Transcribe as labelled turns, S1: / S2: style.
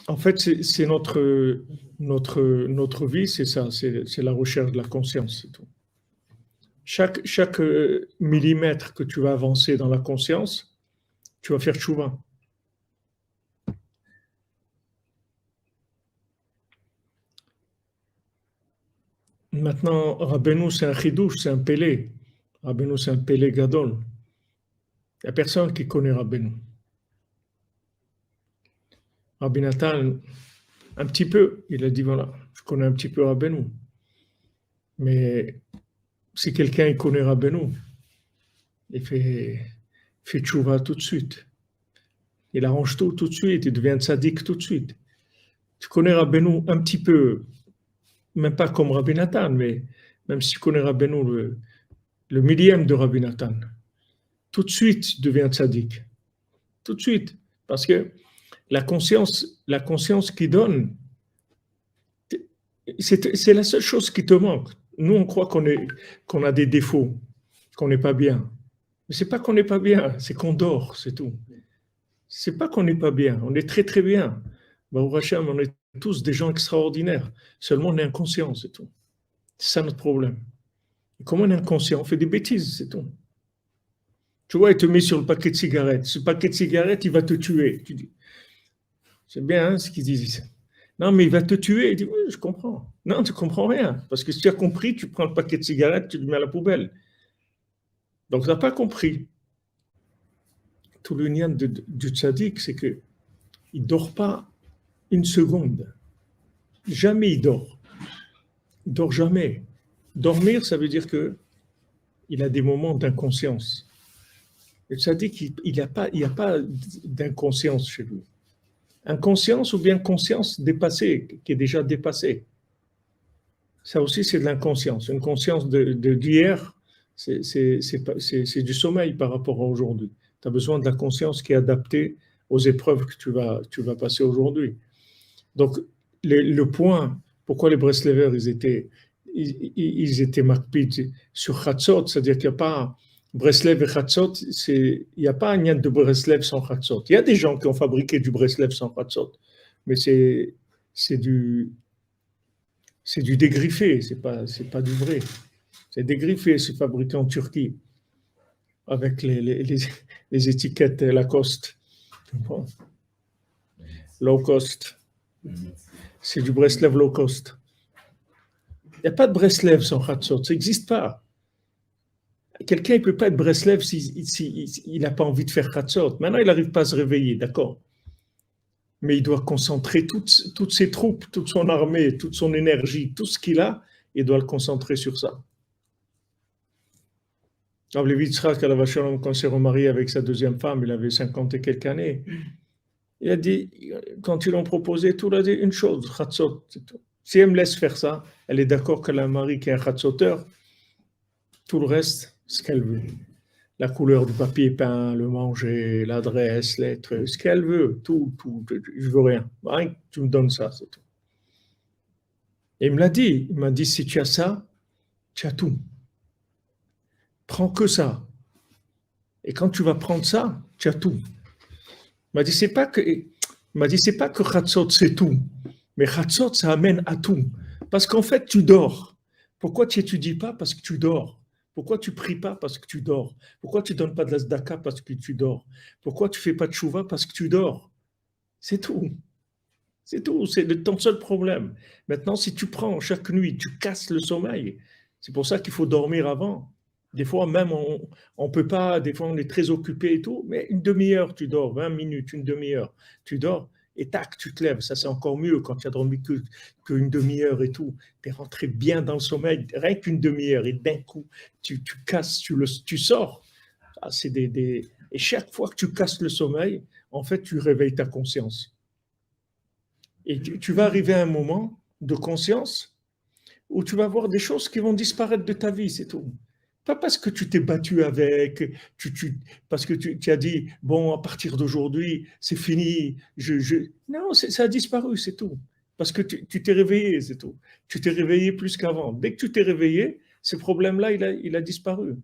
S1: En fait, c'est notre vie, c'est ça, c'est la recherche de la conscience, c'est tout. Chaque millimètre que tu vas avancer dans la conscience, tu vas faire tchouva. Maintenant, Rabbeinu, c'est un chidouche, c'est un pélé. Rabbeinu, c'est un pélé gadol. Il n'y a personne qui connaît Rabbeinu. Rabbi Nathan, un petit peu, il a dit voilà, je connais un petit peu Rabbeinu. Mais si quelqu'un connaît Rabbeinu, il fait tchouva tout de suite. Il arrange tout de suite, il devient tzaddik tout de suite. Tu connais Rabbeinu un petit peu, même pas comme Rabbi Nathan, mais même si tu connais Rabbeinu le millième de Rabbi Nathan, tout de suite tu deviens tzaddik. Tout de suite. Parce que la conscience qui donne, c'est la seule chose qui te manque. Nous, on croit qu'on a des défauts, qu'on n'est pas bien. Mais c'est pas qu'on n'est pas bien, c'est qu'on dort, c'est tout. C'est pas qu'on n'est pas bien, on est très très bien. Baruch Hashem, on est tous des gens extraordinaires. Seulement on est inconscient, c'est tout. C'est ça notre problème. Et comme on est inconscient, on fait des bêtises, c'est tout. Tu vois, il te met sur le paquet de cigarettes. Ce paquet de cigarettes, il va te tuer. Tu dis, c'est bien hein, ce qu'ils disent. Non, mais il va te tuer. Il dit, oui, je comprends. Non, tu comprends rien. Parce que si tu as compris, tu prends le paquet de cigarettes, tu le mets à la poubelle. Donc, tu n'as pas compris. Tout le lien du tzaddik, c'est qu'il ne dort pas une seconde. Jamais il dort. Il dort jamais. Dormir, ça veut dire qu'il a des moments d'inconscience. Le tzaddik, il n'y a pas d'inconscience chez lui. Inconscience ou bien conscience dépassée, qui est déjà dépassée. Ça aussi, c'est de l'inconscience. Une conscience d'hier, c'est du sommeil par rapport à aujourd'hui. Tu as besoin de la conscience qui est adaptée aux épreuves que tu vas passer aujourd'hui. Donc, le point, pourquoi les Breslevers, ils étaient makpid sur Chatzot, c'est-à-dire qu'il n'y a pas Breslev et Chatzot, il n'y a pas un lien de Breslev sans Chatzot. Il y a des gens qui ont fabriqué du Breslev sans Chatzot, mais c'est du dégriffé, c'est pas du vrai. C'est dégriffé, c'est fabriqué en Turquie avec les étiquettes Lacoste. Bon. Low cost. C'est du Breslev low cost. Il n'y a pas de Breslev sans Chatzot, ça n'existe pas. Quelqu'un ne peut pas être Breslev s'il n'a pas envie de faire Chatzot. Maintenant, il n'arrive pas à se réveiller, d'accord. Mais il doit concentrer toutes ses troupes, toute son armée, toute son énergie, tout ce qu'il a, il doit le concentrer sur ça. Rabbi Yitzhak, quand il s'est remarié avec sa deuxième femme, il avait 50 et quelques années. Il a dit, quand ils l'ont proposé, tout, il a dit une chose, Chatzot, c'est tout. Si elle me laisse faire ça, elle est d'accord qu'elle a un mari qui est un Chatzoteur, tout le reste, ce qu'elle veut. La couleur du papier peint, le manger, l'adresse, lettres, ce qu'elle veut, tout, je veux rien. Tu me donnes ça, c'est tout. Et il me l'a dit, il m'a dit, si tu as ça, tu as tout. Prends que ça. Et quand tu vas prendre ça, tu as tout. Il m'a dit, c'est pas que Chatzot, c'est tout. Mais Chatzot, ça amène à tout. Parce qu'en fait, tu dors. Pourquoi tu n'étudies pas? Parce que tu dors. Pourquoi tu ne pries pas? Parce que tu dors. Pourquoi tu ne donnes pas de la tzedaka? Parce que tu dors. Pourquoi tu ne fais pas de tchouva? Parce que tu dors. C'est tout. C'est tout. C'est ton seul problème. Maintenant, si tu prends chaque nuit, tu casses le sommeil. C'est pour ça qu'il faut dormir avant. Des fois, même, on ne peut pas. Des fois, on est très occupé et tout. Mais une demi-heure, tu dors. 20 minutes, une demi-heure. Tu dors. Et tac, tu te lèves. Ça, c'est encore mieux quand tu as dormi qu'une demi-heure et tout. Tu es rentré bien dans le sommeil, rien qu'une demi-heure. Et d'un coup, tu casses, tu sors. Ah, et chaque fois que tu casses le sommeil, en fait, tu réveilles ta conscience. Et tu vas arriver à un moment de conscience où tu vas voir des choses qui vont disparaître de ta vie, c'est tout. Pas parce que tu t'es battu avec, parce que tu as dit, bon, à partir d'aujourd'hui, c'est fini. Non, ça a disparu, c'est tout. Parce que tu t'es réveillé, c'est tout. Tu t'es réveillé plus qu'avant. Dès que tu t'es réveillé, ce problème-là, il a disparu.